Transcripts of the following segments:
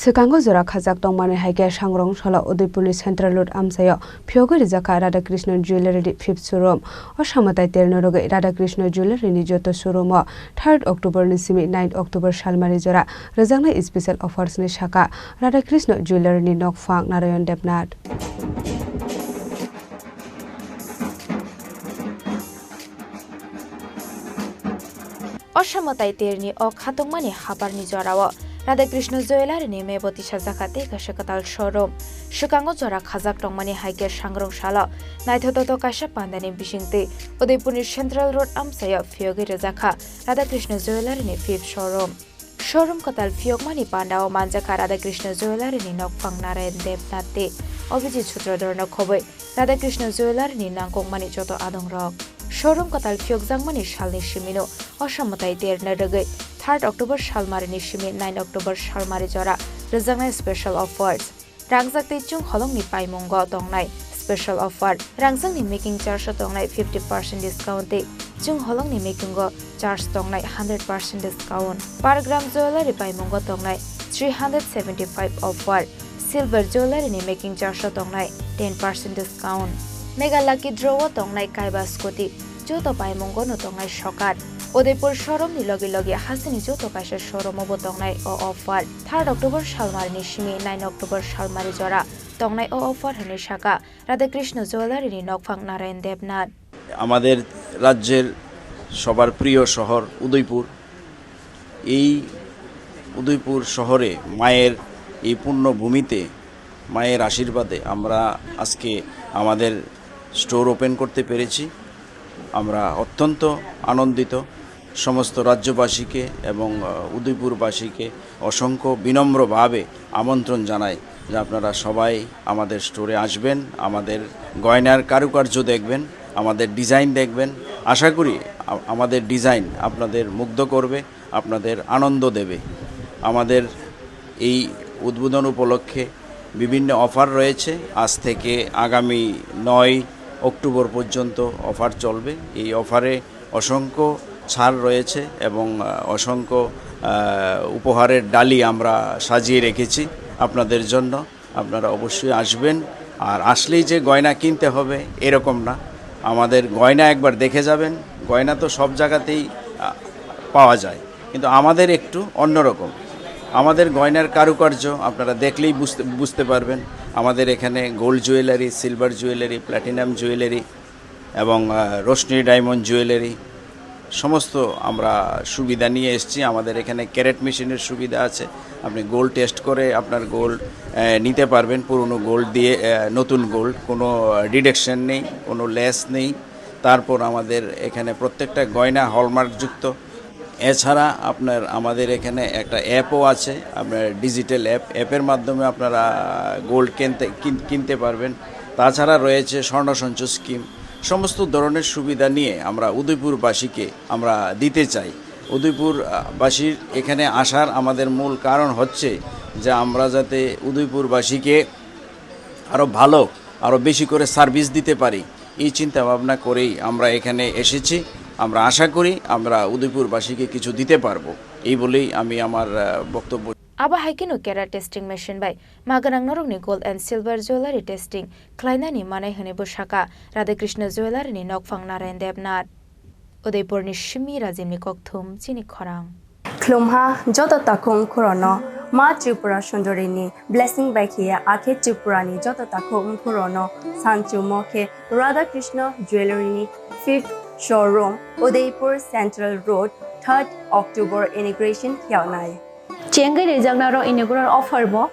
Sikango Zora Khazak Tongmani Haike Shangrong Shala Udaipur Central Road Amchaio Phiyogwi Rwjakha Radhakrishna Jewellery 5th Showroom Oshamatai Ternoge Radhakrishna Jewellery ni joto showroom 3rd October ni simi 9th October Shalmari Jora Rwjakha special offers ni Shaka Radhakrishna Jewellery ni Nokfang Narayan Debnath Oshamatai Terni o Khatongmani Haparni Jorawa Radhakrishna Jewellery ni Meboti Shazakate Kwtal Showroom Shikango Zora Khazak Tongmani Haike Shangrong Shala Naithoto Kasha Pandani Bishingte Udaipur Central Road Amchaio Phiyogwi Rwjakha Radhakrishna Jewellery ni 5th Showroom Showroom Kwtal Phiyogmani Pandao Manjaka Radhakrishna Jewellery ni Nokfang Narayan Debnath Obiji Chutrodorno Khoboi Radhakrishna Jewellery ni Nangkongmani Joto Adongrok Showroom Kwtal Phiyogmani Shalni Shimino Oshamatai Ternoge 3rd October Shalmari ni Shimi 9 October Shalmari Jora Rwjakha special offers Rangjakte chung holong ni paimongo tongnai special offer Rangjak ni making charge tongnai 50% discount chung holong ni making go charge tongnai 100% discount per gram jewellery paimongo tongnai 375 offer silver jewellery ni making charge tongnai 10% discount mega lucky draw tongnai kaiba scooty joto paimongo no tongnai shokar Udaipur showroom ni logi hasini joto kaisa showroom obo tongnai o offer 3rd October Shalmari ni shimi 9 October Shalmari jora tongnai o offer hone shaka Radhakrishna Jewellery ni Nokfang Narayan Debnath আমাদের রাজ্যের সবার প্রিয় শহর উদয়পুর এই উদয়পুর শহরে মায়ের এই পুণ্যভূমিতে মায়ের আশীর্বাদে আমরা আজকে আমাদের স্টোর ওপেন করতে পেরেছি আমরা অত্যন্ত আনন্দিত সমস্ত রাজ্যবাসীকে এবং উদয়পুরবাসীকে অসংখ্য বিনম্রভাবে আমন্ত্রণ জানাই যে আপনারা সবাই আমাদের স্টোরে আসবেন আমাদের গয়নার কারুকার্য দেখবেন আমাদের ডিজাইন দেখবেন আশা করি আমাদের ডিজাইন আপনাদের মুগ্ধ করবে আপনাদের আনন্দ দেবে আমাদের এই উদ্বোধন উপলক্ষে বিভিন্ন অফার রয়েছে আজ থেকে আগামী 9 অক্টোবর পর্যন্ত অফার চলবে এই অফারে অসংখ্য ছাড় রয়েছে এবং অসংখ্য উপহারের ডালি আমরা সাজিয়ে রেখেছি আপনাদের জন্য আপনারা অবশ্যই আসবেন আর আসলেই যে গয়না কিনতে হবে এরকম না আমাদের গয়না একবার দেখে যাবেন গয়না তো সব জায়গাতেই পাওয়া যায় কিন্তু আমাদের একটু অন্যরকম আমাদের গয়নার কারুকার্য আপনারা দেখলেই বুঝতে পারবেন আমাদের এখানে gold jewellery silver jewellery platinum jewellery এবং রোশনি ডায়মন্ড জুয়েলারি সমস্ত আমরা সুবিধা নিয়ে এসেছি আমাদের এখানে ক্যারেট মেশিনের সুবিধা আছে আপনি গোল্ড টেস্ট করে আপনার গোল্ড নিতে পারবেন পুরনো গোল্ড দিয়ে নতুন গোল্ড কোনো ডিডাকশন নেই কোনো লেস নেই তারপর আমাদের এখানে প্রত্যেকটা গয়না হলমার্কযুক্ত এছাড়া আপনার আমাদের এখানে একটা অ্যাপও আছে আপনার ডিজিটাল অ্যাপের মাধ্যমে আপনারা গোল্ড কিনতে পারবেন তাছাড়া রয়েছে স্বর্ণ সঞ্চয় স্কিম সমস্ত ধরনের সুবিধা নিয়ে আমরা উদয়পুরবাসীকে আমরা দিতে চাই উদয়পুরবাসীর এখানে আসার আমাদের মূল কারণ হচ্ছে যে আমরা যাতে উদয়পুরবাসীকে আরও ভালো আরও বেশি করে সার্ভিস দিতে পারি এই চিন্তা ভাবনা করেই আমরা এখানে এসেছি আমরা আশা করি আমরা উদয়পুরবাসীকে কিছু দিতে পারবো এই বলেই আমি আমার বক্তব্য Aba haikino kera testing machine by Maganang Norongni gold and silver jewellery testing Klainani Manai Hane Bushaka Radhakrishna Jewellery ni Nokfang Narayan Debnath Udaipur ni Shimi Razimni Kokthum Chini Khorang Klumha Joto Takum Korono Ma Tripura Shondorini Blessing by Kia Ake Tripurani Joto Takum Korono Sanchu Moke Radhakrishna Jewellery ni 5th Showroom Udaipur Central Road 3rd October Integration Kyaunai Chengai Rwjakha inaugural offer bo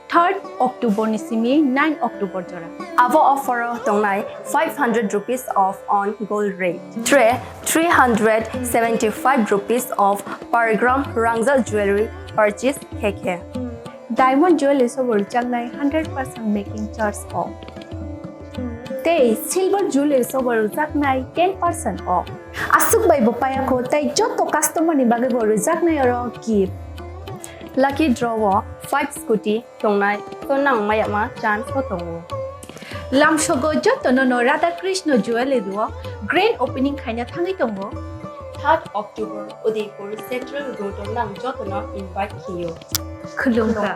3rd October ni simi 9 October jora. Avo offer tongnai 500 rupees off on gold rate. 375 rupees off per gram Rwjakha jewelry purchase keke. Diamond jewelry so Rwjakha 100% making charge off. Tay silver jewelry so Rwjakha 10% off. Asuk bai bopaya ko tai joto customer ni bage Rwjakha ro gift. Lucky draw 5 scooty tongnai tonang mayama chance ko tongo Lamshogo joto no Radhakrishna Jewellery ro grand opening khaina thangai tongo 3rd October Udaipur Central Road nang joto no invite kiyo khulungka